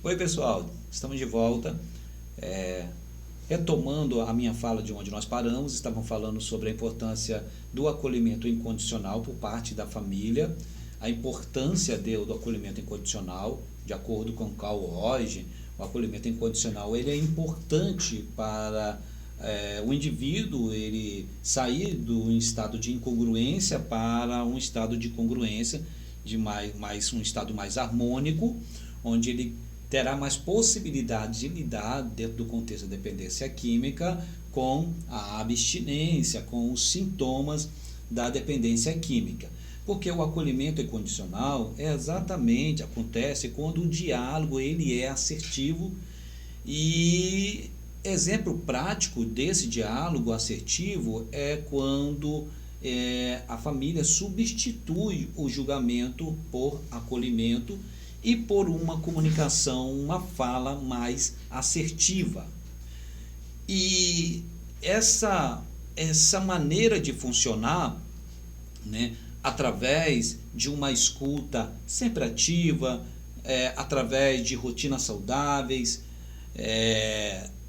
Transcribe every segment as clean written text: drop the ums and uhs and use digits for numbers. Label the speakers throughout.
Speaker 1: Oi, pessoal, estamos de volta. É, Retomando a minha fala de onde nós paramos, estavam falando sobre a importância do acolhimento incondicional por parte da família, a importância do acolhimento incondicional, de acordo com Carl Rogers, o acolhimento incondicional ele é importante para o indivíduo ele sair do estado de incongruência para um estado de congruência, de um estado mais harmônico, onde ele terá mais possibilidade de lidar dentro do contexto da dependência química com a abstinência, com os sintomas da dependência química. Porque o acolhimento incondicional acontece quando o diálogo ele é assertivo e exemplo prático desse diálogo assertivo é quando a família substitui o julgamento por acolhimento e por uma comunicação, uma fala mais assertiva. E essa maneira de funcionar, né, através de uma escuta sempre ativa, através de rotinas saudáveis,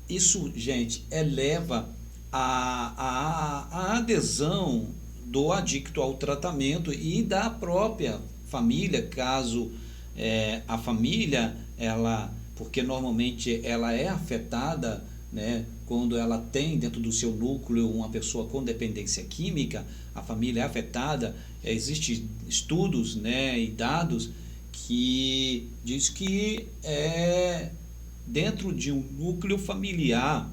Speaker 1: isso, gente, eleva a adesão do adicto ao tratamento e da própria família, caso a família, porque normalmente ela é afetada, né, quando ela tem dentro do seu núcleo uma pessoa com dependência química, a família é afetada. Existem estudos, né, e dados que diz que dentro de um núcleo familiar,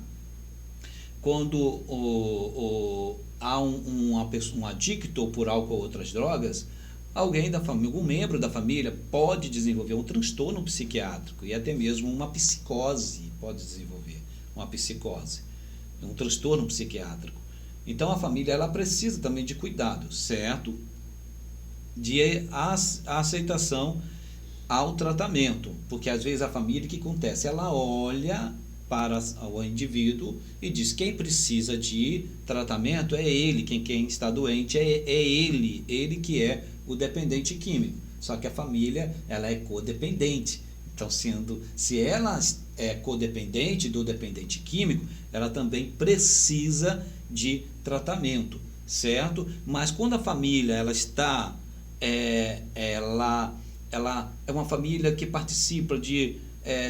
Speaker 1: quando há um adicto por álcool ou outras drogas, alguém da família, algum membro da família pode desenvolver um transtorno psiquiátrico e até mesmo uma psicose, pode desenvolver uma psicose, um transtorno psiquiátrico. Então a família ela precisa também de cuidado, certo? De aceitação ao tratamento, porque às vezes a família, o que acontece? Ela olha para o indivíduo e diz: quem precisa de tratamento é ele, quem está doente é ele que é o dependente químico. Só que a família ela é codependente. Então, se ela é codependente do dependente químico, ela também precisa de tratamento, certo? Mas quando a família ela está ela é uma família que participa de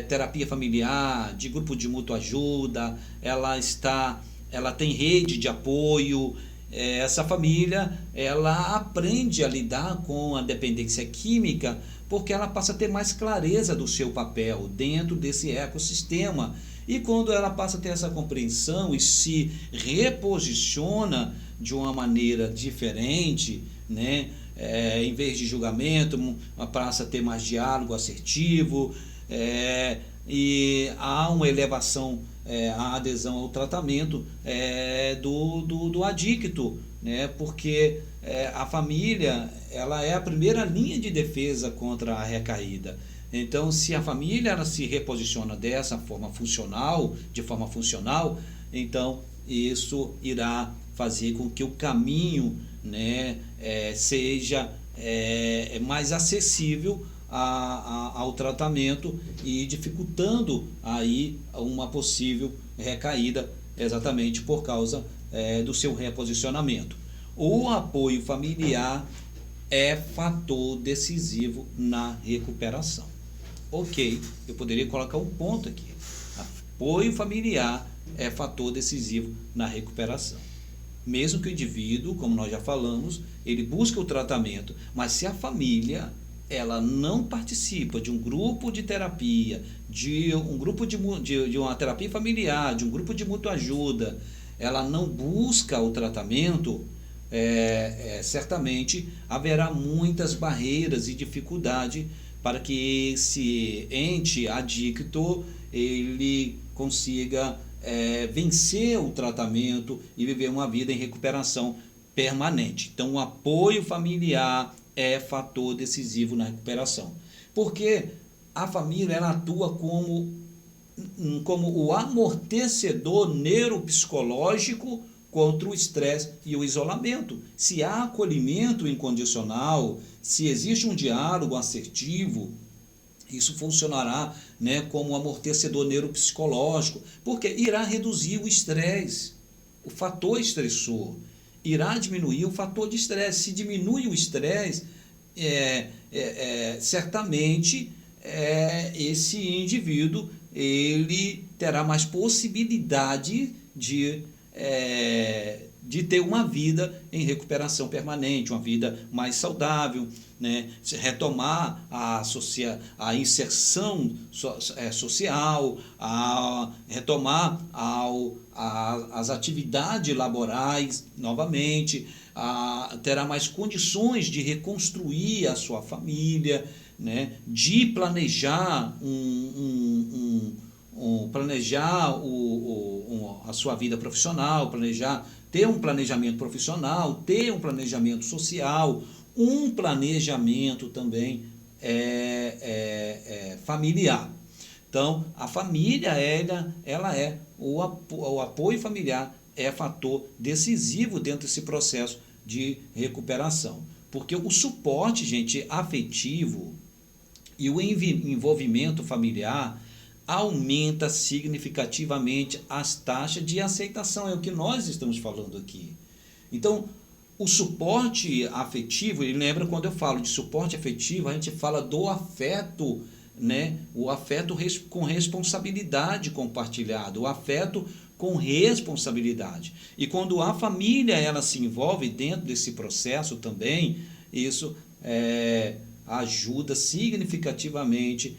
Speaker 1: terapia familiar, de grupo de mútua ajuda, ela tem rede de apoio. Essa família ela aprende a lidar com a dependência química porque ela passa a ter mais clareza do seu papel dentro desse ecossistema. E quando ela passa a ter essa compreensão e se reposiciona de uma maneira diferente, né? Em vez de julgamento, passa a ter mais diálogo assertivo, e há uma elevação, a adesão ao tratamento do adicto, né? Porque a família ela é a primeira linha de defesa contra a recaída. Então, se a família ela se reposiciona dessa forma funcional, de forma funcional, então isso irá fazer com que o caminho, né, seja mais acessível ao tratamento e dificultando aí uma possível recaída, exatamente por causa do seu reposicionamento. O apoio familiar é fator decisivo na recuperação. Ok, eu poderia colocar um ponto aqui. Apoio familiar é fator decisivo na recuperação. Mesmo que o indivíduo, como nós já falamos, ele busca o tratamento, mas se a família ela não participa de um grupo de terapia, de um grupo de uma terapia familiar, de um grupo de mútua ajuda, ela não busca o tratamento, certamente haverá muitas barreiras e dificuldade para que esse ente adicto ele consiga vencer o tratamento e viver uma vida em recuperação permanente. Então, o apoio familiar é fator decisivo na recuperação, porque a família ela atua como o amortecedor neuropsicológico contra o estresse e o isolamento. Se há acolhimento incondicional, se existe um diálogo assertivo, Isso funcionará, né, como um amortecedor neuropsicológico, porque irá reduzir o estresse, o fator estressor, irá diminuir o fator de estresse. Se diminui o estresse, certamente esse indivíduo ele terá mais possibilidade de ter uma vida em recuperação permanente, uma vida mais saudável, né? Retomar a inserção social, retomar as atividades laborais novamente, terá mais condições de reconstruir a sua família, né? De planejar a sua vida profissional, ter um planejamento profissional, ter um planejamento social, um planejamento também familiar. Então, a família, ela o apoio familiar é fator decisivo dentro desse processo de recuperação. Porque o suporte, gente, afetivo e o envolvimento familiar aumenta significativamente as taxas de aceitação, é o que nós estamos falando aqui. Então, o suporte afetivo, e lembra quando eu falo de suporte afetivo, a gente fala do afeto, né? O afeto com responsabilidade compartilhada, o afeto com responsabilidade. E quando a família ela se envolve dentro desse processo também, isso ajuda significativamente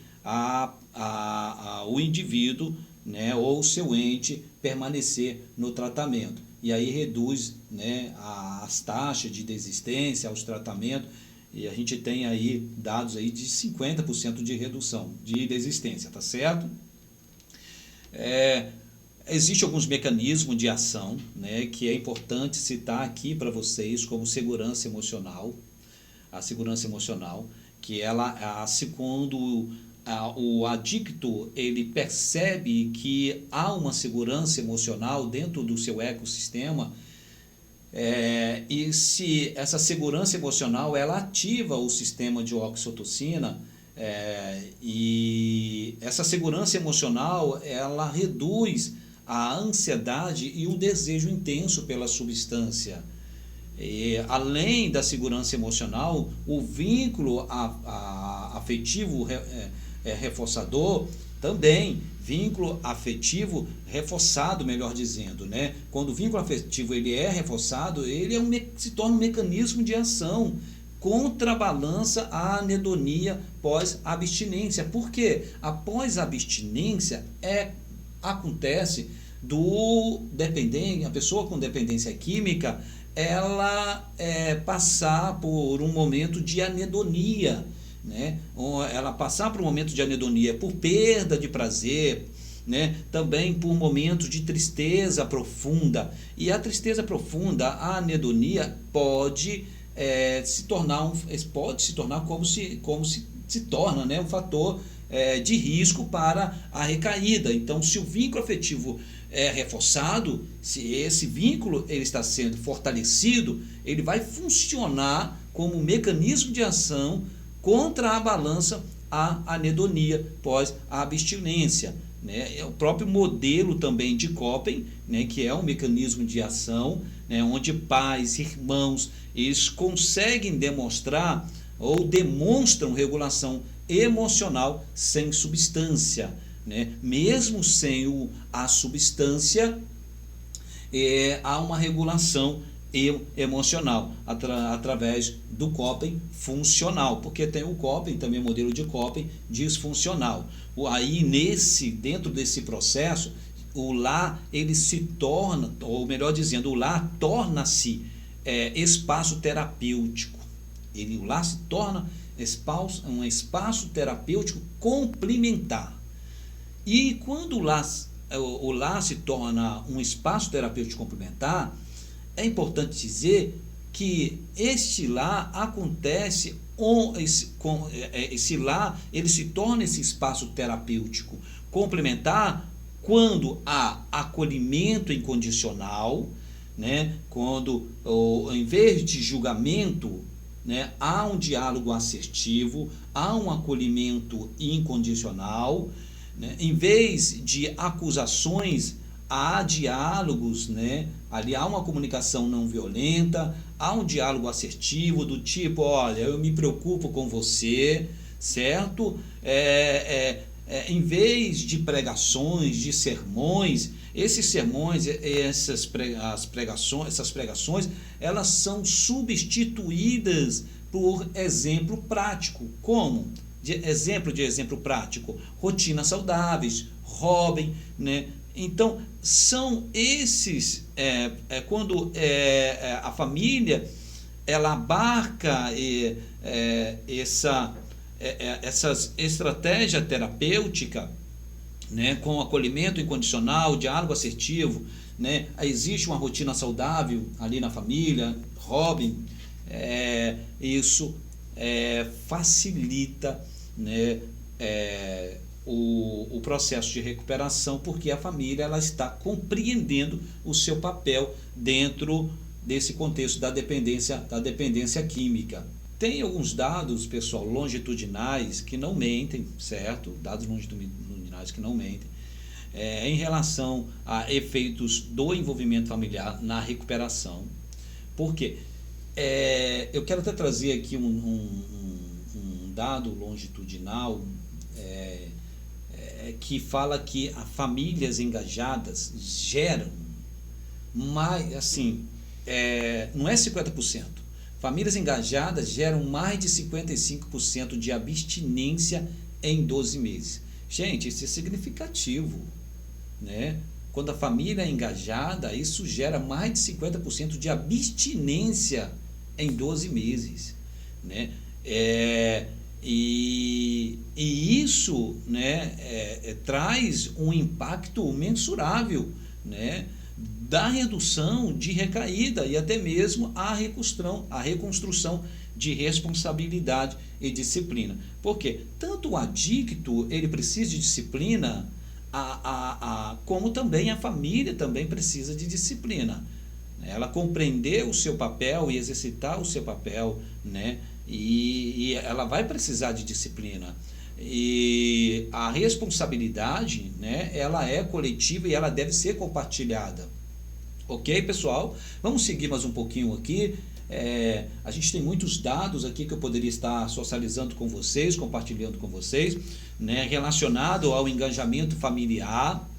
Speaker 1: o indivíduo, né, ou o seu ente permanecer no tratamento. E aí reduz, né, as taxas de desistência aos tratamentos, e a gente tem aí dados aí de 50% de redução de desistência, tá certo? Existem alguns mecanismos de ação, né, que é importante citar aqui para vocês, como segurança emocional. A segurança emocional, que quando o adicto ele percebe que há uma segurança emocional dentro do seu ecossistema, e se essa segurança emocional ela ativa o sistema de oxitocina, e essa segurança emocional ela reduz a ansiedade e o desejo intenso pela substância. Além da segurança emocional, o vínculo afetivo reforçador também, vínculo afetivo reforçado, melhor dizendo, né? Quando o vínculo afetivo ele é reforçado, ele se torna um mecanismo de ação, contrabalança a anedonia pós-abstinência. Por quê? Após a abstinência acontece a pessoa com dependência química, ela passar por um momento de anedonia, né? Ela passar por um momento de anedonia por perda de prazer, né? Também por momentos de tristeza profunda. E a tristeza profunda, a anedonia, pode se tornar como se torna, né? Um fator de risco para a recaída. Então, se o vínculo afetivo é reforçado, se esse vínculo ele está sendo fortalecido, ele vai funcionar como um mecanismo de ação contra a balança a anedonia pós a abstinência, né? É o próprio modelo também de Koppen, né, que é um mecanismo de ação, né, onde pais, irmãos, eles conseguem demonstrar ou demonstram regulação emocional sem substância, né? Mesmo sem a substância, há uma regulação emocional através do Koppen funcional, porque tem o Koppen, também o modelo de Koppen disfuncional. Aí dentro desse processo, o lar ele se torna, ou melhor dizendo, o lar torna-se espaço terapêutico. O lar se torna um espaço terapêutico complementar. E quando o lar se torna um espaço terapêutico complementar, é importante dizer que este lar acontece, esse lar ele se torna esse espaço terapêutico complementar quando há acolhimento incondicional, né? Quando, em vez de julgamento, né? Há um diálogo assertivo, há um acolhimento incondicional, né? Em vez de acusações, há diálogos, né? Ali há uma comunicação não violenta, há um diálogo assertivo do tipo, olha, eu me preocupo com você, certo? Em vez de pregações, de sermões, esses sermões, essas pregações, elas são substituídas por exemplo prático. Como? Exemplo prático, rotinas saudáveis, Robin, né? Então, são esses, quando a família, ela abarca essa estratégia terapêutica, né, com acolhimento incondicional, diálogo assertivo, né, existe uma rotina saudável ali na família, Robin, isso facilita, né, o processo de recuperação, porque a família ela está compreendendo o seu papel dentro desse contexto da dependência química. Tem alguns dados, pessoal, longitudinais que não mentem, certo? Dados longitudinais que não mentem, em relação a efeitos do envolvimento familiar na recuperação. Por quê? Eu quero até trazer aqui um dado longitudinal que fala que as famílias engajadas geram mais, assim, não é 50%. Famílias engajadas geram mais de 55% de abstinência em 12 meses. Gente, isso é significativo, né? Quando a família é engajada, isso gera mais de 50% de abstinência em 12 meses, né? E isso, né, traz um impacto mensurável, né, da redução de recaída e até mesmo a reconstrução de responsabilidade e disciplina. Porque tanto o adicto ele precisa de disciplina, como também a família também precisa de disciplina. Ela compreender o seu papel e exercitar o seu papel, né? E ela vai precisar de disciplina. E a responsabilidade, né, ela é coletiva e ela deve ser compartilhada. Ok, pessoal? Vamos seguir mais um pouquinho aqui. A gente tem muitos dados aqui que eu poderia estar socializando com vocês, compartilhando com vocês, né, relacionado ao engajamento familiar,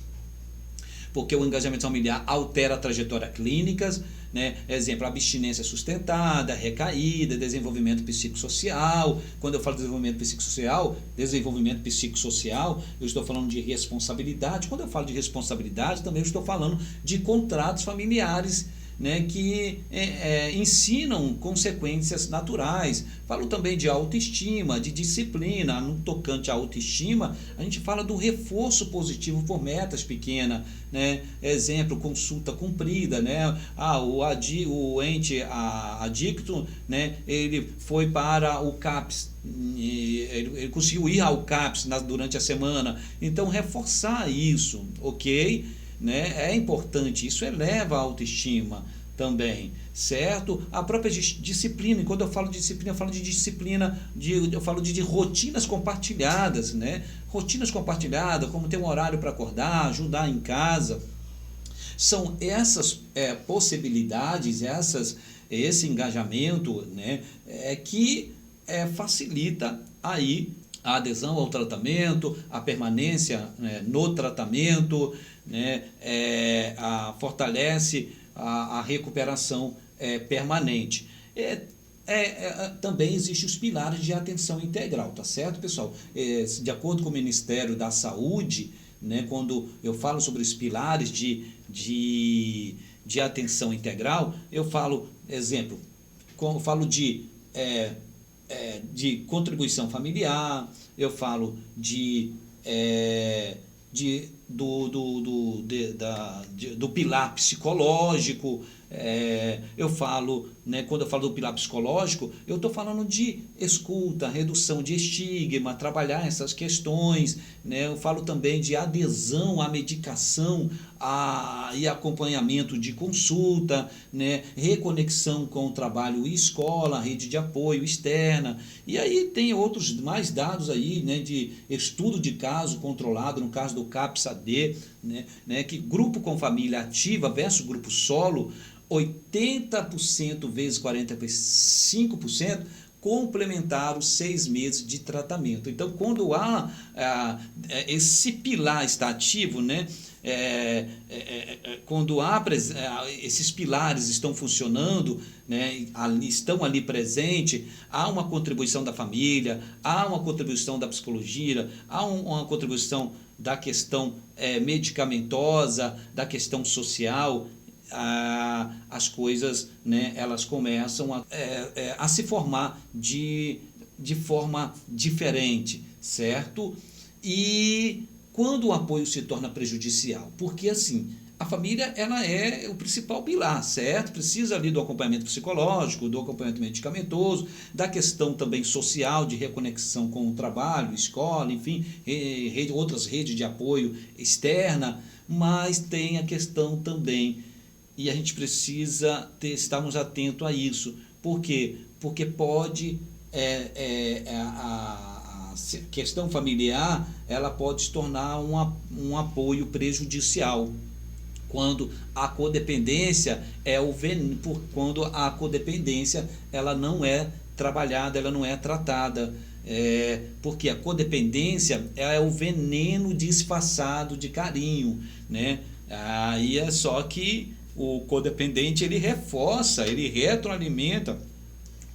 Speaker 1: porque o engajamento familiar altera a trajetória clínica, né? Exemplo, abstinência sustentada, recaída, desenvolvimento psicossocial. Quando eu falo de desenvolvimento psicossocial, eu estou falando de responsabilidade. Quando eu falo de responsabilidade, também eu estou falando de contratos familiares, né, que ensinam consequências naturais. Falo também de autoestima, de disciplina. No tocante à autoestima, a gente fala do reforço positivo por metas pequenas, né? Exemplo, consulta cumprida, né? O ente adicto, né, ele foi para o CAPS, ele conseguiu ir ao CAPS durante a semana. Então, reforçar isso, ok? Né? É importante, isso eleva a autoestima também, certo? A própria disciplina, e quando eu falo de disciplina, eu falo de disciplina, eu falo de rotinas compartilhadas, né? Rotinas compartilhadas, como ter um horário para acordar, ajudar em casa. São essas possibilidades, esse engajamento, né, que facilita aí a adesão ao tratamento, a permanência, né, no tratamento, né, fortalece a recuperação permanente. Também existem os pilares de atenção integral, tá certo, pessoal? De acordo com o Ministério da Saúde, né, quando eu falo sobre os pilares de atenção integral, eu falo, exemplo, eu falo de contribuição familiar, eu falo de do pilar psicológico. Eu falo, né, quando eu falo do pilar psicológico, eu estou falando de escuta, redução de estigma, trabalhar essas questões, né? Eu falo também de adesão à medicação e acompanhamento de consulta, né? Reconexão com o trabalho e escola, rede de apoio externa. E aí tem outros mais dados aí, né, de estudo de caso controlado, no caso do CAPS-AD, né, que grupo com família ativa versus grupo solo, 80% vezes 45% complementaram 6 meses de tratamento. Então, quando esse pilar está ativo, né, quando esses pilares estão funcionando, né, estão ali presentes, há uma contribuição da família, há uma contribuição da psicologia, há uma contribuição da questão medicamentosa, da questão social. As coisas, né, elas começam a se formar de forma diferente, certo? E quando o apoio se torna prejudicial? Porque assim, a família ela é o principal pilar, certo? Precisa ali do acompanhamento psicológico, do acompanhamento medicamentoso, da questão também social, de reconexão com o trabalho, escola, enfim, outras redes de apoio externa, mas tem a questão também, e a gente precisa estarmos atentos a isso. Por quê? Porque pode, a questão familiar, ela pode se tornar um apoio prejudicial. Quando a codependência quando a codependência ela não é trabalhada, ela não é tratada. Porque a codependência é o veneno disfarçado de carinho, né? Aí é só que o codependente ele reforça, ele retroalimenta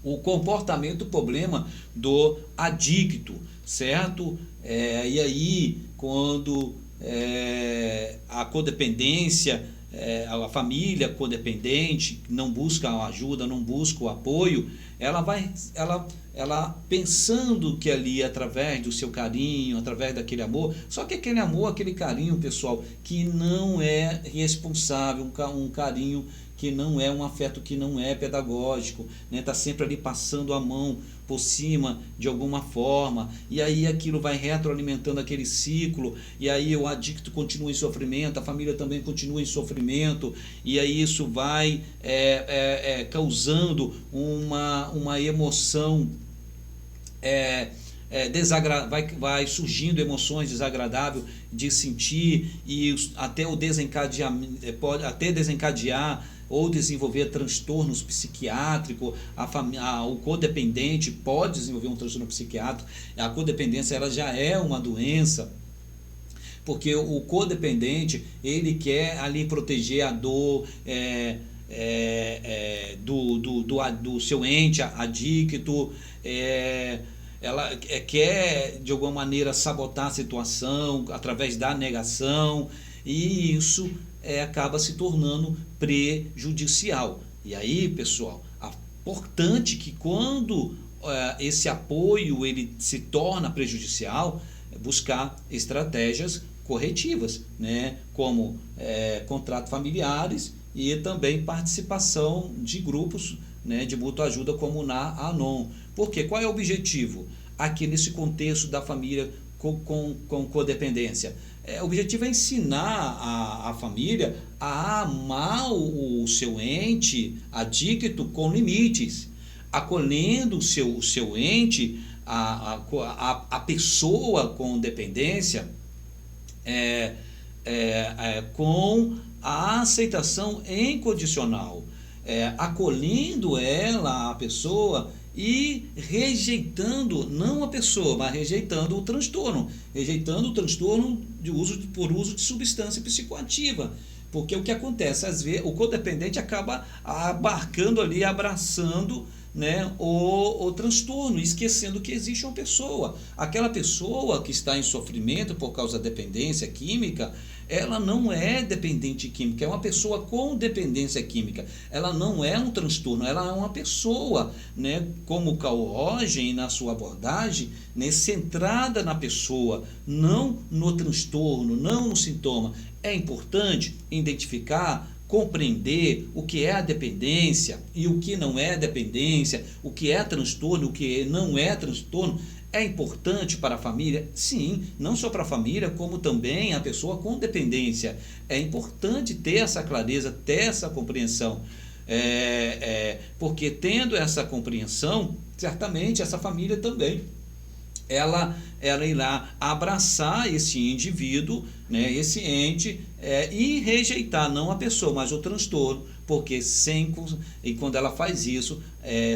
Speaker 1: o comportamento problema do adicto, certo? E aí, quando a codependência, a família codependente não busca a ajuda, não busca o apoio, ela pensando que ali através do seu carinho, através daquele amor, só que aquele amor, aquele carinho, pessoal, que não é responsável, um carinho que não é um afeto, que não é pedagógico, né? Tá sempre ali passando a mão por cima de alguma forma, e aí aquilo vai retroalimentando aquele ciclo, e aí o adicto continua em sofrimento, a família também continua em sofrimento, e aí isso vai causando uma emoção vai surgindo emoções desagradáveis de sentir, e até o desencadeamento pode até desencadear ou desenvolver transtornos psiquiátricos. O codependente pode desenvolver um transtorno psiquiátrico. A codependência ela já é uma doença, porque o codependente ele quer ali proteger a dor do seu ente adicto, ela quer de alguma maneira sabotar a situação através da negação, e isso acaba se tornando prejudicial. E aí, pessoal, é importante que quando esse apoio ele se torna prejudicial, buscar estratégias corretivas, né? Como contratos familiares e também participação de grupos, né, de mútua ajuda como na ANON. Porque qual é o objetivo aqui nesse contexto da família com codependência? O objetivo é ensinar a família a amar o seu ente adicto com limites, acolhendo o seu ente, a pessoa com dependência, com a aceitação incondicional, acolhendo a pessoa e rejeitando, não a pessoa, mas rejeitando o transtorno por uso de substância psicoativa. Porque o que acontece, às vezes, o codependente acaba abarcando ali, abraçando, né, o transtorno, esquecendo que existe uma pessoa. Aquela pessoa que está em sofrimento por causa da dependência química, ela não é dependente química, é uma pessoa com dependência química. Ela não é um transtorno, ela é uma pessoa, né, como o Carl Rogers, na sua abordagem, né, centrada na pessoa, não no transtorno, não no sintoma. É importante identificar, compreender o que é a dependência e o que não é dependência, o que é transtorno, o que não é transtorno. É importante para a família? Sim, não só para a família, como também a pessoa com dependência. É importante ter essa clareza, ter essa compreensão. Porque tendo essa compreensão, certamente essa família também ela irá abraçar esse indivíduo, né, esse ente, e rejeitar não a pessoa, mas o transtorno, porque e quando ela faz isso,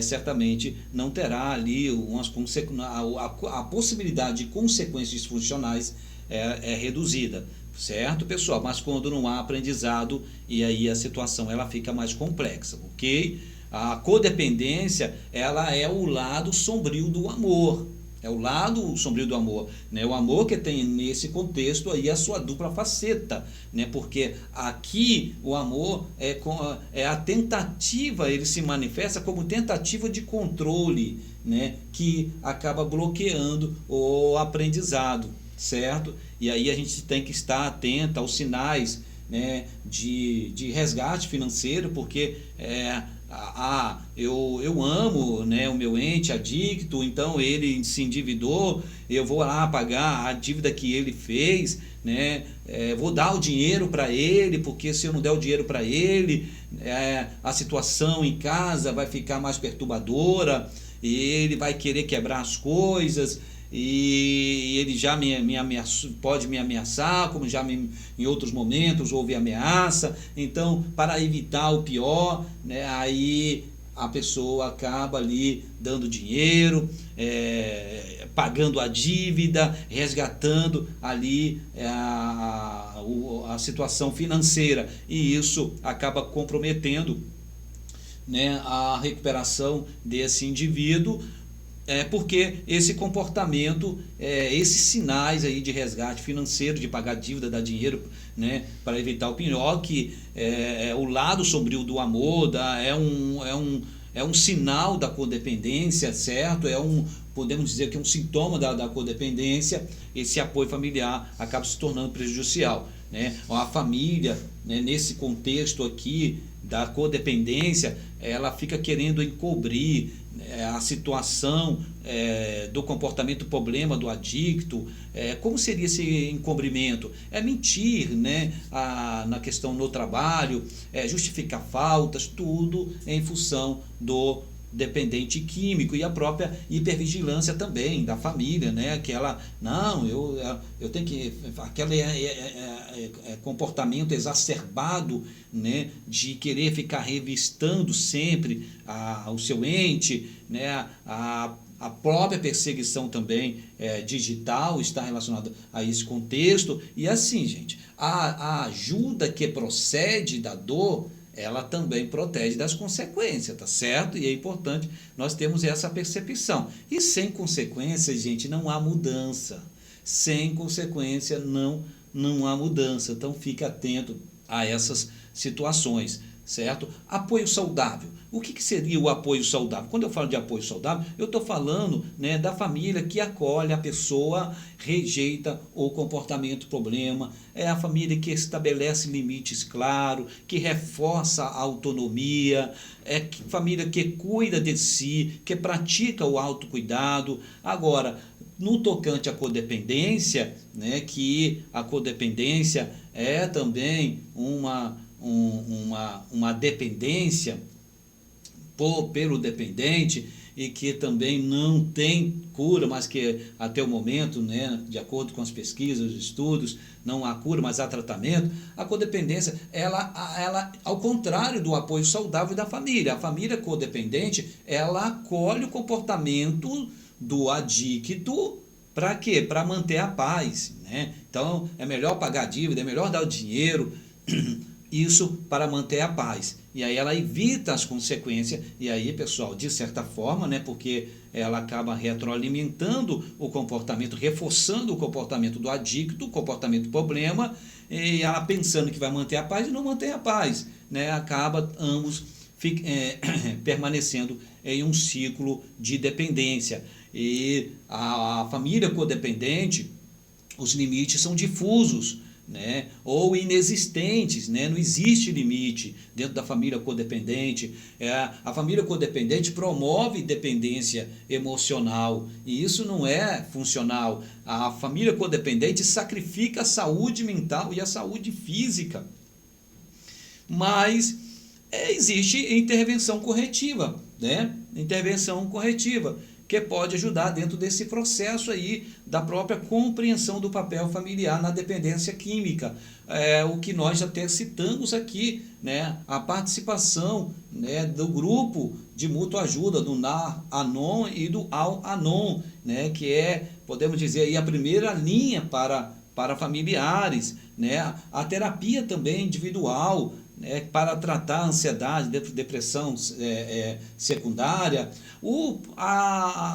Speaker 1: certamente não terá ali a possibilidade de consequências disfuncionais reduzida, certo, pessoal? Mas quando não há aprendizado, e aí a situação ela fica mais complexa, ok? A codependência, ela é o lado sombrio do amor. É o lado sombrio do amor, né? O amor que tem nesse contexto aí a sua dupla faceta, né? Porque aqui o amor é a tentativa, ele se manifesta como tentativa de controle, né? Que acaba bloqueando o aprendizado, certo? E aí a gente tem que estar atento aos sinais, né, de resgate financeiro, porque eu amo, né, o meu ente adicto, então ele se endividou, eu vou lá pagar a dívida que ele fez, né, vou dar o dinheiro para ele, porque se eu não der o dinheiro para ele, a situação em casa vai ficar mais perturbadora, e ele vai querer quebrar as coisas, e ele já pode me ameaçar, como já em outros momentos houve ameaça. Então, para evitar o pior, né, aí a pessoa acaba ali dando dinheiro, pagando a dívida, resgatando ali a situação financeira, e isso acaba comprometendo, né, a recuperação desse indivíduo. Porque esse comportamento, esses sinais aí de resgate financeiro, de pagar dívida, dar dinheiro, né, para evitar o pior, que o lado sombrio do amor, é um sinal da codependência, certo? Podemos dizer que é um sintoma da codependência. Esse apoio familiar acaba se tornando prejudicial, né? A família, né, nesse contexto aqui da codependência, ela fica querendo encobrir a situação do comportamento problema do adicto. Como seria esse encobrimento? É mentir, né, na questão no trabalho, justificar faltas, tudo em função do dependente químico, e a própria hipervigilância também da família, né? Aquela, não, eu tenho que, aquele comportamento exacerbado, né, de querer ficar revistando sempre o seu ente, né? A própria perseguição também digital está relacionada a esse contexto. E assim, gente, a ajuda que procede da dor, ela também protege das consequências, tá certo? E é importante nós termos essa percepção. E sem consequências, gente, não há mudança. Sem consequência não há mudança. Então fique atento a essas situações, certo? Apoio saudável. O que seria o apoio saudável? Quando eu falo de apoio saudável, eu estou falando, né, da família que acolhe a pessoa, rejeita o comportamento problema, é a família que estabelece limites claros, que reforça a autonomia, família que cuida de si, que pratica o autocuidado. Agora, no tocante à codependência, né, que a codependência é também uma dependência pelo dependente, e que também não tem cura, mas que até o momento, né, de acordo com as pesquisas, os estudos, não há cura, mas há tratamento. A codependência, ela ao contrário do apoio saudável da família. A família codependente, ela acolhe o comportamento do adicto. Para quê? Para manter a paz, né? Então, é melhor pagar a dívida, é melhor dar o dinheiro, Isso para manter a paz. E aí ela evita as consequências. E aí, pessoal, de certa forma, né, porque ela acaba retroalimentando o comportamento, reforçando o comportamento do adicto, o comportamento problema, e ela pensando que vai manter a paz e não mantém a paz, né, acaba ambos permanecendo em um ciclo de dependência. E a família codependente, os limites são difusos, né, ou inexistentes, né, não existe limite dentro da família codependente. A família codependente promove dependência emocional e isso não é funcional. A família codependente sacrifica a saúde mental e a saúde física. Mas existe intervenção corretiva, né? Intervenção corretiva, que pode ajudar dentro desse processo aí da própria compreensão do papel familiar na dependência química. O que nós até citamos aqui, né? A participação, né, do grupo de mútua ajuda, do Nar-Anon e do Al-Anon, né, que podemos dizer, aí, a primeira linha para familiares, né? A terapia também individual, para tratar a ansiedade, depressão secundária,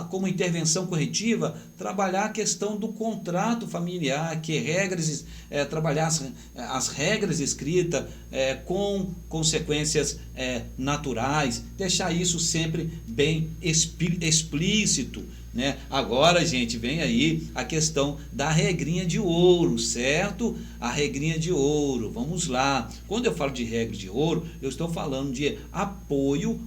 Speaker 1: como intervenção corretiva, trabalhar a questão do contrato familiar, que trabalhar as regras escritas com consequências naturais, deixar isso sempre bem explícito, né? Agora, gente, vem aí a questão da regrinha de ouro, certo? A regrinha de ouro, vamos lá. Quando eu falo de regra de ouro, eu estou falando de apoio,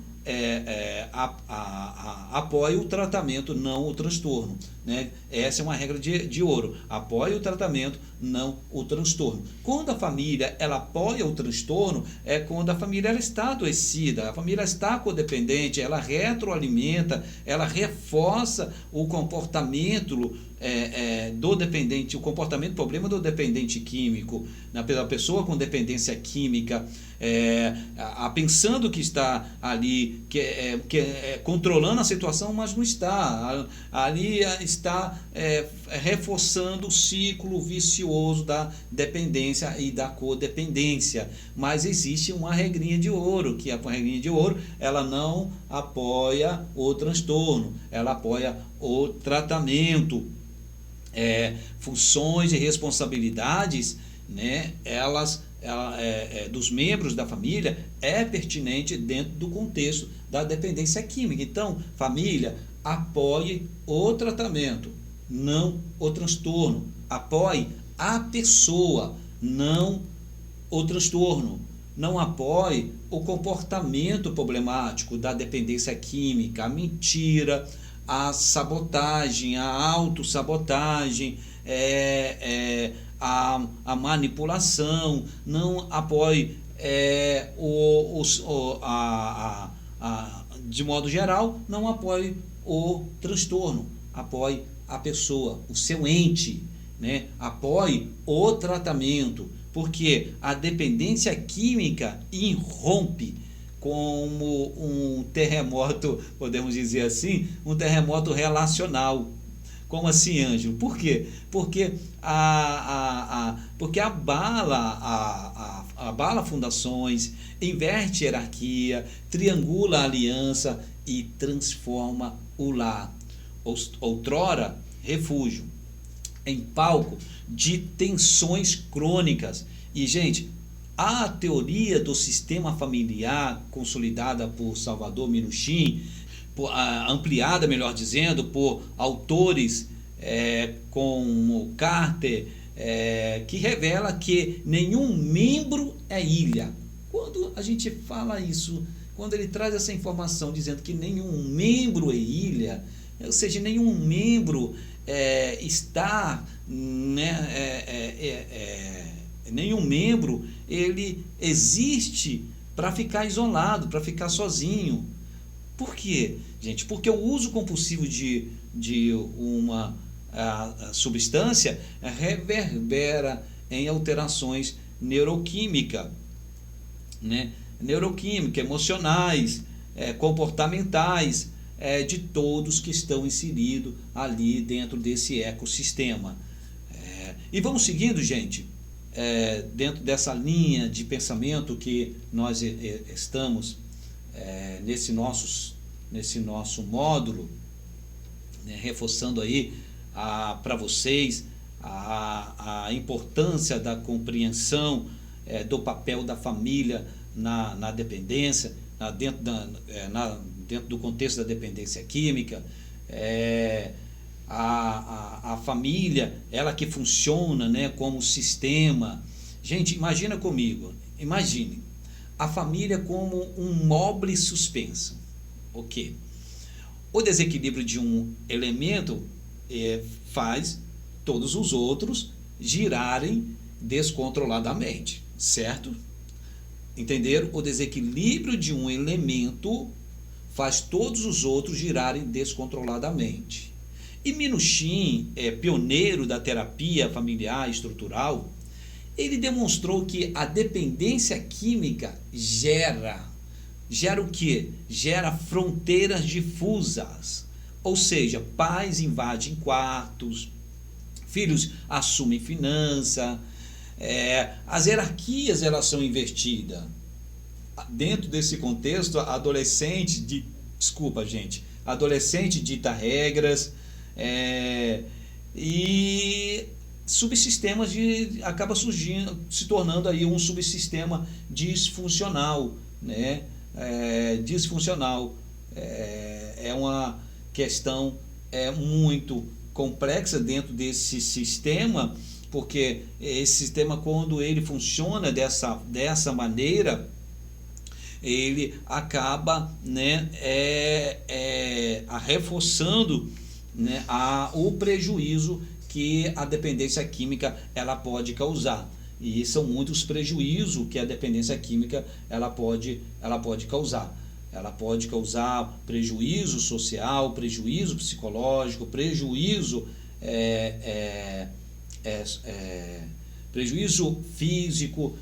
Speaker 1: apoia o tratamento, não o transtorno, né? Essa é uma regra de ouro. Apoia o tratamento, não o transtorno. Quando a família ela apoia o transtorno, é quando a família ela está adoecida, a família está codependente, ela retroalimenta, ela reforça o comportamento do dependente, o comportamento problema do dependente químico, na pessoa com dependência química, pensando que está ali, controlando a situação, mas não está. Ali está reforçando o ciclo vicioso da dependência e da codependência. Mas existe uma regrinha de ouro, que a regrinha de ouro, ela não apoia o transtorno, ela apoia o tratamento. Funções e responsabilidades, né, dos membros da família é pertinente dentro do contexto da dependência química. Então, família, apoie o tratamento, não o transtorno. Apoie a pessoa, não o transtorno. Não apoie o comportamento problemático da dependência química, a mentira, a sabotagem, a autossabotagem, a manipulação. Não apoie de modo geral, não apoie o transtorno, apoie a pessoa, o seu ente, né? Apoie o tratamento, porque a dependência química irrompe como um terremoto, podemos dizer assim, um terremoto relacional. Como assim, Ângelo? Por quê? Porque abala fundações, inverte hierarquia, triangula a aliança e transforma o lar, outrora refúgio, em palco de tensões crônicas. E, gente, a teoria do sistema familiar, consolidada por Salvador Minuchin, ampliada, melhor dizendo, por autores como Carter, que revela que nenhum membro é ilha. Quando a gente fala isso, quando ele traz essa informação dizendo que nenhum membro é ilha, ou seja, nenhum membro está, nenhum membro ele existe para ficar isolado, para ficar sozinho. Por quê, gente? Porque o uso compulsivo de uma substância reverbera em alterações neuroquímicas, né? Neuroquímica, emocionais, comportamentais, de todos que estão inseridos ali dentro desse ecossistema. E vamos seguindo, gente. dentro dessa linha de pensamento que nós estamos nesse nosso módulo, né, reforçando aí para vocês a importância da compreensão do papel da família na dependência, dentro do contexto da dependência química. A família, ela que funciona, né, como sistema. Gente, imagine a família como um mobile suspenso. Ok? O desequilíbrio de um elemento faz todos os outros girarem descontroladamente, certo? Entenderam? O desequilíbrio de um elemento faz todos os outros girarem descontroladamente. E Minuchin, pioneiro da terapia familiar estrutural, ele demonstrou que a dependência química gera o quê? Gera fronteiras difusas. Ou seja, pais invadem quartos, filhos assumem finança, as hierarquias elas são invertidas. Dentro desse contexto, adolescente dita regras, e subsistemas acaba surgindo, se tornando aí um subsistema disfuncional, né? Disfuncional. É uma questão muito complexa dentro desse sistema, porque esse sistema, quando ele funciona dessa maneira, ele acaba, né, reforçando, né, o prejuízo que a dependência química ela pode causar. E são muitos prejuízos que a dependência química ela pode causar. Ela pode causar prejuízo social, prejuízo psicológico, prejuízo físico,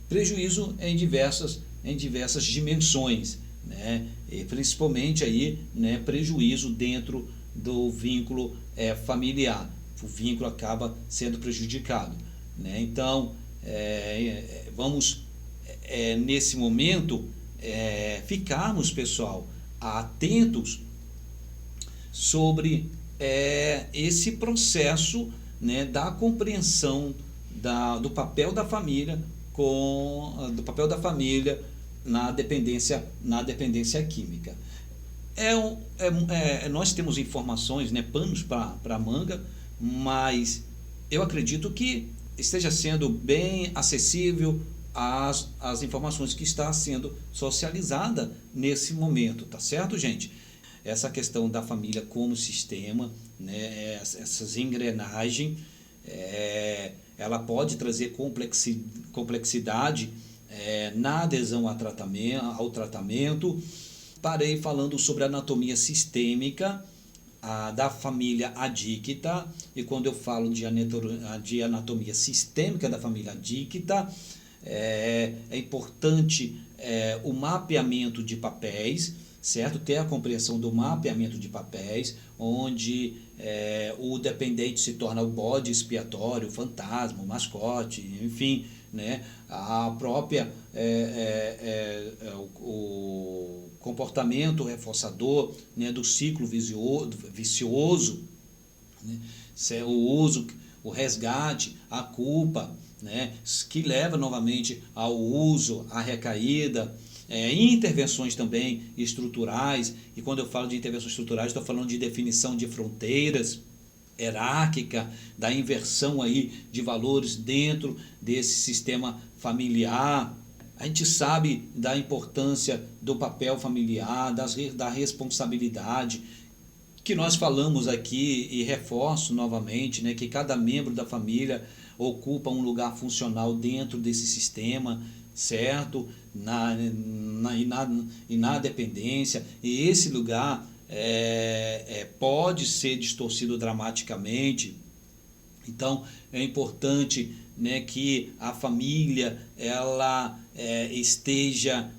Speaker 1: prejuízo em diversas dimensões, né? E principalmente aí, né, prejuízo dentro do vínculo familiar. O vínculo acaba sendo prejudicado, né? Então, vamos nesse momento ficarmos, pessoal, atentos sobre esse processo, né, da compreensão do papel da família na dependência química. Nós temos informações, né, panos para manga, mas eu acredito que esteja sendo bem acessível as informações que está sendo socializada nesse momento, tá certo, gente? Essa questão da família como sistema, né, essas engrenagens, ela pode trazer complexidade na adesão ao tratamento. Parei falando sobre a anatomia sistêmica da família adicta, e quando eu falo de anatomia sistêmica da família adicta, é importante o mapeamento de papéis, certo? Ter a compreensão do mapeamento de papéis, onde o dependente se torna o bode expiatório, o fantasma, o mascote, enfim, né? A própria o comportamento reforçador, né, do ciclo vicioso, né? O uso, o resgate, a culpa, né, que leva novamente ao uso, à recaída, intervenções também estruturais. E quando eu falo de intervenções estruturais, estou falando de definição de fronteiras hierárquica, da inversão aí de valores dentro desse sistema familiar. A gente sabe da importância do papel familiar, da responsabilidade, que nós falamos aqui, e reforço novamente, né, que cada membro da família ocupa um lugar funcional dentro desse sistema, certo? E na dependência, e esse lugar pode ser distorcido dramaticamente. Então é importante, né, que a família ela esteja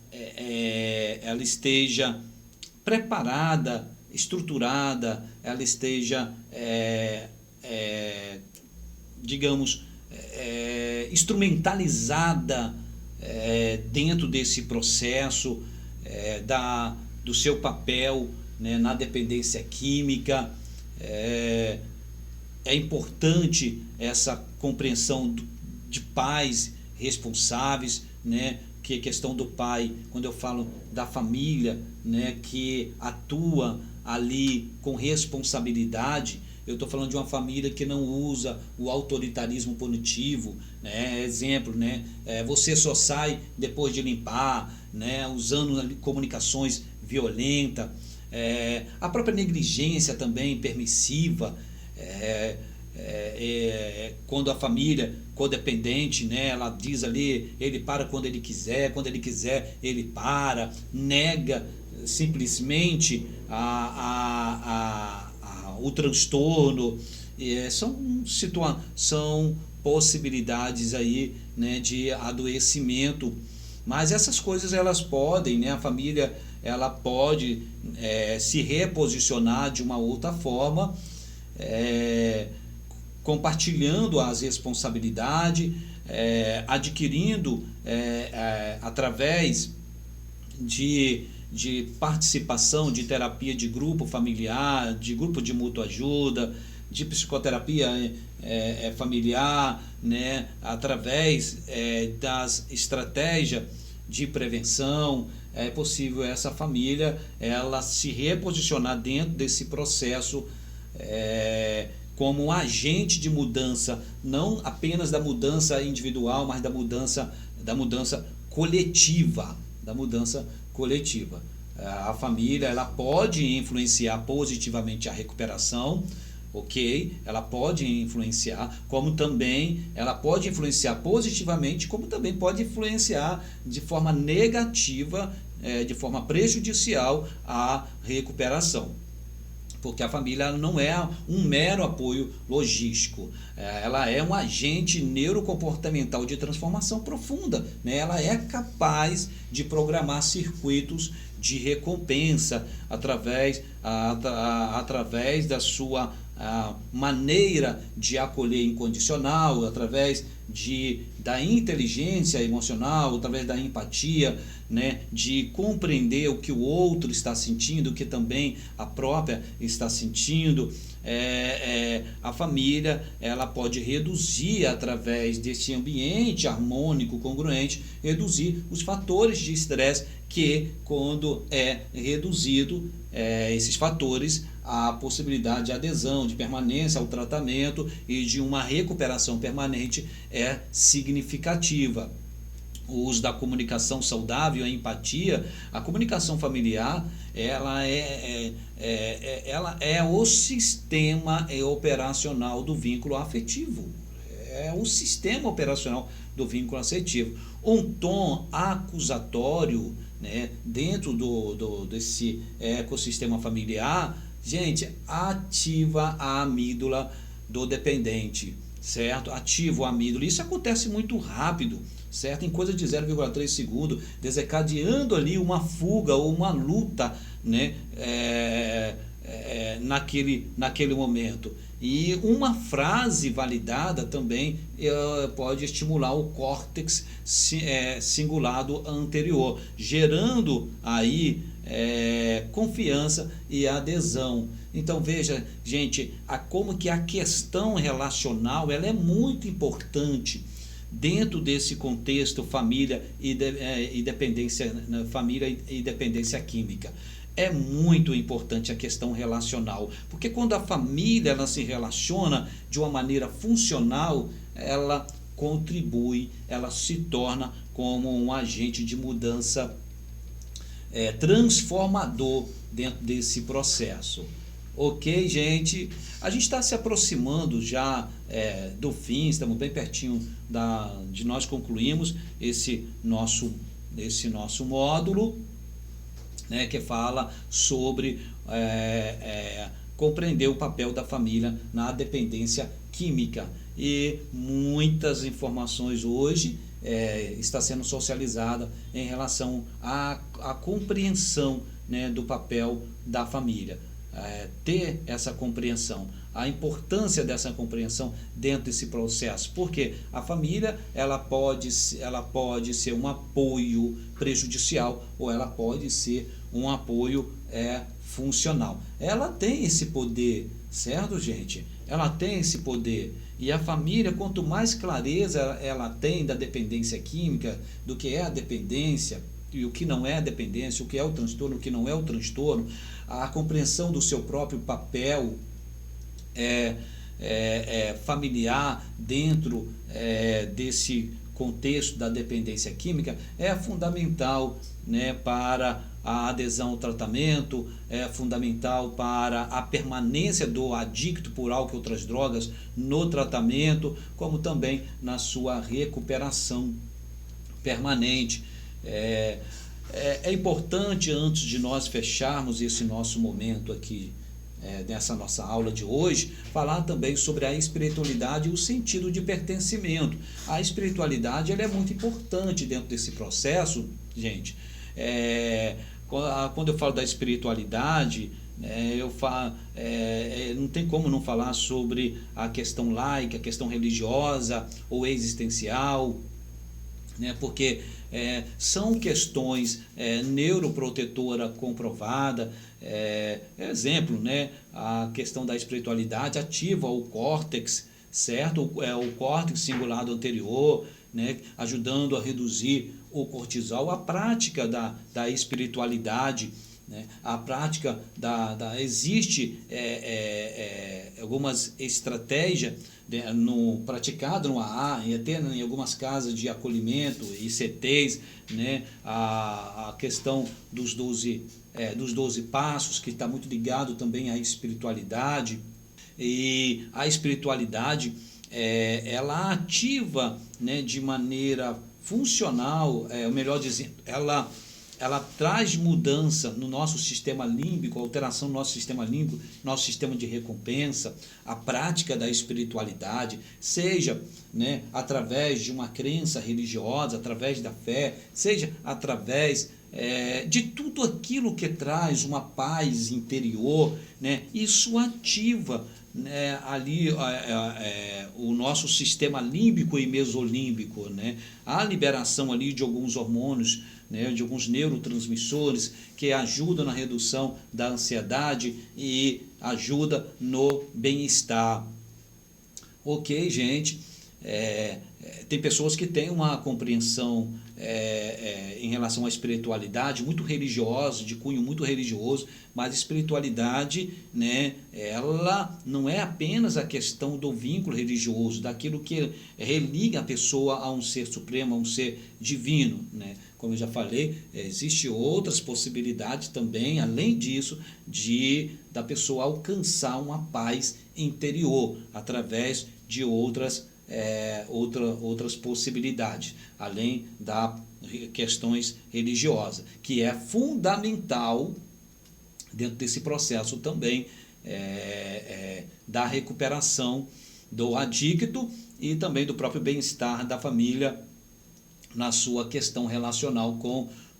Speaker 1: preparada, estruturada, ela esteja digamos instrumentalizada dentro desse processo do seu papel, né, na dependência química. É importante essa compreensão de pais responsáveis, né, que a questão do pai, quando eu falo da família, né, que atua ali com responsabilidade, eu estou falando de uma família que não usa o autoritarismo punitivo, né? Exemplo, né? Você só sai depois de limpar, né? Usando ali comunicações violentas, a própria negligência também permissiva, quando a família codependente, né, ela diz ali, ele para quando ele quiser ele para, nega simplesmente o transtorno. São possibilidades aí, né, de adoecimento. Mas essas coisas elas podem, né, a família ela pode se reposicionar de uma outra forma, compartilhando as responsabilidades, adquirindo através de participação, de terapia de grupo familiar, de grupo de mútua ajuda, de psicoterapia familiar, né, através das estratégias de prevenção. É possível essa família ela se reposicionar dentro desse processo como um agente de mudança, não apenas da mudança individual, mas da mudança coletiva, A família ela pode influenciar positivamente a recuperação, ok? Ela pode influenciar, como também ela pode influenciar positivamente, como também pode influenciar de forma negativa, de forma prejudicial a recuperação. Porque a família não é um mero apoio logístico, ela é um agente neurocomportamental de transformação profunda, né? Ela é capaz de programar circuitos de recompensa através da sua maneira de acolher incondicional, através da inteligência emocional, através da empatia, né, de compreender o que o outro está sentindo, o que também a própria está sentindo. A família ela pode reduzir, através desse ambiente harmônico, congruente, reduzir os fatores de estresse, que quando reduzido esses fatores, a possibilidade de adesão, de permanência ao tratamento e de uma recuperação permanente é significativa. O uso da comunicação saudável, a empatia, a comunicação familiar, ela é o sistema operacional do vínculo afetivo. É o sistema operacional do vínculo afetivo. Um tom acusatório, né, dentro desse ecossistema familiar, gente, ativa a amígdala do dependente, certo? Ativa a amígdala. Isso acontece muito rápido, certo? Em coisa de 0,3 segundo, desencadeando ali uma fuga ou uma luta, né, naquele momento. E uma frase validada também pode estimular o córtex cingulado anterior, gerando aí confiança e adesão. Então veja, gente, como que a questão relacional ela é muito importante dentro desse contexto família e dependência química. É muito importante a questão relacional, porque quando a família ela se relaciona de uma maneira funcional, ela contribui, ela se torna como um agente de mudança transformador dentro desse processo. Ok, gente? A gente está se aproximando já do fim, estamos bem pertinho de nós concluirmos esse nosso módulo, né, que fala sobre compreender o papel da família na dependência química. E muitas informações hoje está sendo socializada em relação à compreensão, né, do papel da família. ter essa compreensão, a importância dessa compreensão dentro desse processo, porque a família ela pode ser um apoio prejudicial ou ela pode ser um apoio funcional. Ela tem esse poder, certo, gente? Ela tem esse poder. E a família, quanto mais clareza ela tem da dependência química, do que é a dependência e o que não é a dependência, o que é o transtorno, o que não é o transtorno, a compreensão do seu próprio papel familiar dentro desse contexto da dependência química é fundamental, né, para a adesão ao tratamento, é fundamental para a permanência do adicto por álcool e outras drogas no tratamento, como também na sua recuperação permanente. É importante, antes de nós fecharmos esse nosso momento aqui, nessa nossa aula de hoje, falar também sobre a espiritualidade e o sentido de pertencimento. A espiritualidade ela é muito importante dentro desse processo, gente. Quando eu falo da espiritualidade, não tem como não falar sobre a questão laica, a questão religiosa ou existencial, né? Porque são questões neuroprotetora comprovada. Exemplo, né? A questão da espiritualidade ativa o córtex, certo? O córtex cingulado anterior, né? Ajudando a reduzir o cortisol. A prática da espiritualidade, né? A prática existe algumas estratégias praticado no AA e até em algumas casas de acolhimento e CTs, né? A questão dos 12 passos, que está muito ligado também à espiritualidade. E a espiritualidade ela ativa, né, de maneira funcional, melhor dizendo, ela traz mudança no nosso sistema límbico, alteração no nosso sistema límbico, nosso sistema de recompensa. A prática da espiritualidade, seja, né, através de uma crença religiosa, através da fé, seja através de tudo aquilo que traz uma paz interior, né, isso ativa, né, ali o nosso sistema límbico e mesolímbico, né, a liberação ali de alguns hormônios, né, de alguns neurotransmissores que ajudam na redução da ansiedade e ajuda no bem-estar. Ok, gente? Tem pessoas que têm uma compreensão em relação à espiritualidade muito religiosa, de cunho muito religioso, mas a espiritualidade, né, ela não é apenas a questão do vínculo religioso, daquilo que religa a pessoa a um ser supremo, a um ser divino, né? Como eu já falei, existem outras possibilidades também, além disso, da pessoa alcançar uma paz interior através de outras possibilidades, além das questões religiosas, que é fundamental dentro desse processo também da recuperação do adicto e também do próprio bem-estar da família na sua questão relacional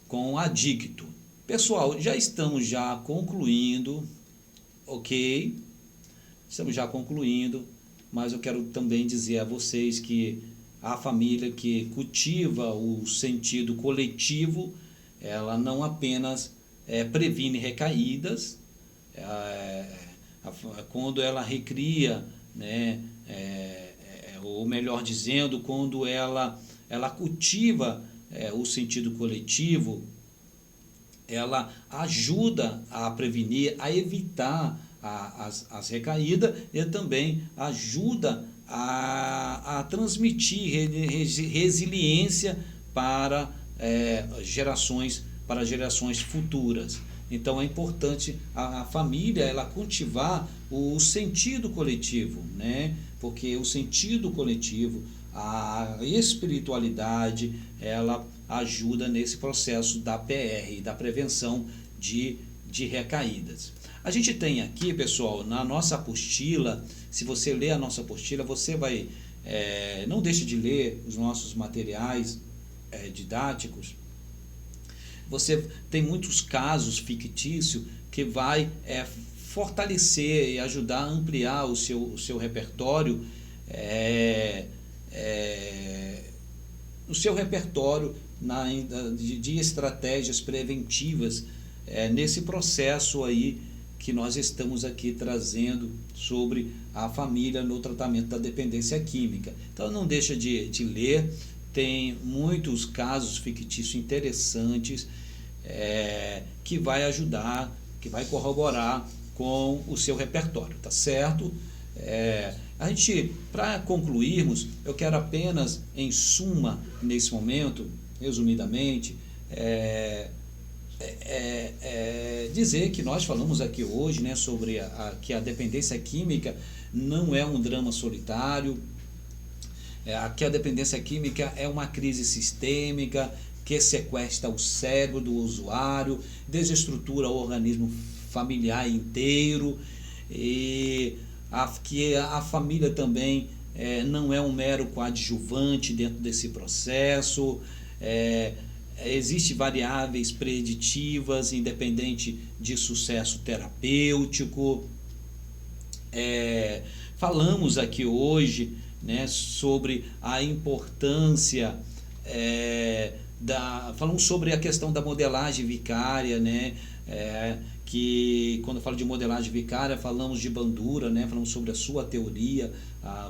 Speaker 1: com o adicto. Pessoal, já estamos concluindo, ok? Estamos já concluindo, mas eu quero também dizer a vocês que a família que cultiva o sentido coletivo, ela não apenas previne recaídas, quando ela recria, né, ou melhor dizendo, quando ela cultiva o sentido coletivo, ela ajuda a prevenir, a evitar as recaídas e também ajuda a transmitir resiliência para gerações futuras. Então é importante a família ela cultivar o sentido coletivo, né? Porque o sentido coletivo, a espiritualidade, ela ajuda nesse processo da PR, da prevenção de recaídas. A gente tem aqui, pessoal, na nossa apostila, se você ler a nossa apostila, você vai, não deixe de ler os nossos materiais didáticos. Você tem muitos casos fictícios que vai fortalecer e ajudar a ampliar o seu repertório, de estratégias preventivas nesse processo aí que nós estamos aqui trazendo sobre a família no tratamento da dependência química. Então não deixa de ler, tem muitos casos fictícios interessantes que vai ajudar, que vai corroborar com o seu repertório, tá certo? Para concluirmos, eu quero apenas, em suma, nesse momento, resumidamente, dizer que nós falamos aqui hoje, né, sobre que a dependência química não é um drama solitário, que a dependência química é uma crise sistêmica que sequestra o cérebro do usuário, desestrutura o organismo familiar inteiro, e que a família também não é um mero coadjuvante dentro desse processo. Existem variáveis preditivas independente de sucesso terapêutico. Falamos aqui hoje, né, sobre a importância falamos sobre a questão da modelagem vicária, né, que quando eu falo de modelagem vicária falamos de Bandura, né, falamos sobre a sua teoria. A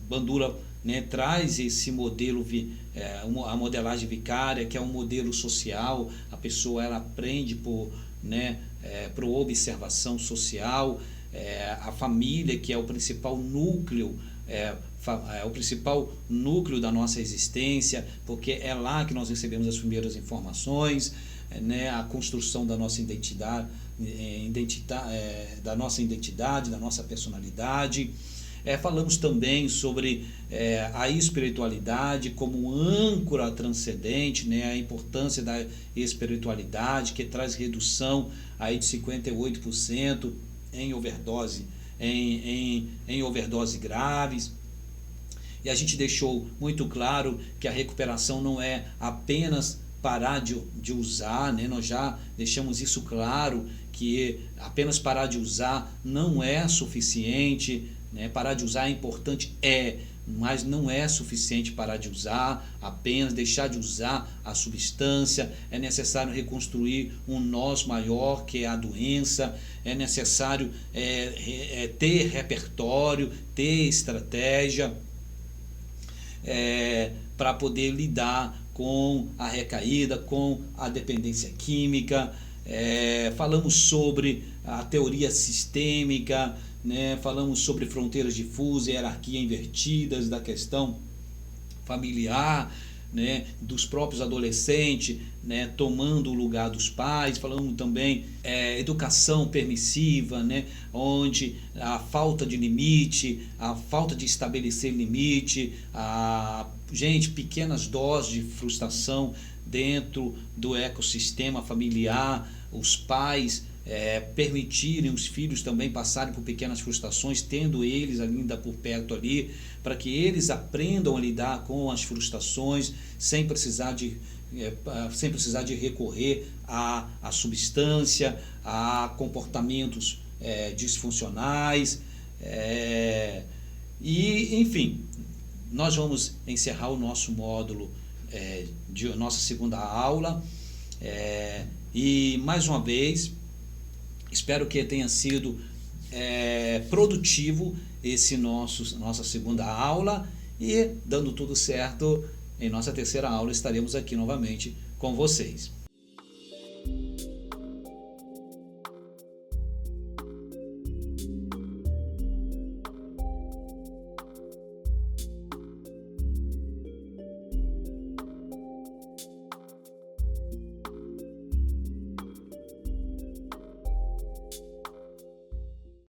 Speaker 1: Bandura, né, traz esse modelo, a modelagem vicária, que é um modelo social. A pessoa ela aprende por observação social. A família, que é o principal núcleo, o principal núcleo da nossa existência, porque é lá que nós recebemos as primeiras informações, né, a construção da nossa identidade, da nossa personalidade. Falamos também sobre a espiritualidade como âncora transcendente, né, a importância da espiritualidade, que traz redução aí de 58% em overdose, em overdose graves. E a gente deixou muito claro que a recuperação não é apenas parar de usar, né? Nós já deixamos isso claro, que apenas parar de usar não é suficiente, né? Parar de usar é importante, mas não é suficiente parar de usar, apenas deixar de usar a substância. É necessário reconstruir um nós maior, que é a doença. É necessário ter repertório, ter estratégia para poder lidar com a recaída, com a dependência química. Falamos sobre a teoria sistêmica, né? Falamos sobre fronteiras difusas, hierarquia invertidas da questão familiar, né? Dos próprios adolescentes, né? Tomando o lugar dos pais. Falamos também educação permissiva, né? Onde a falta de limite, a falta de estabelecer limite, pequenas doses de frustração dentro do ecossistema familiar, os pais permitirem os filhos também passarem por pequenas frustrações, tendo eles ainda por perto ali, para que eles aprendam a lidar com as frustrações sem precisar de recorrer à substância, a comportamentos disfuncionais. Enfim, nós vamos encerrar o nosso módulo de nossa segunda aula, e mais uma vez espero que tenha sido produtivo nossa segunda aula, e dando tudo certo, em nossa terceira aula estaremos aqui novamente com vocês.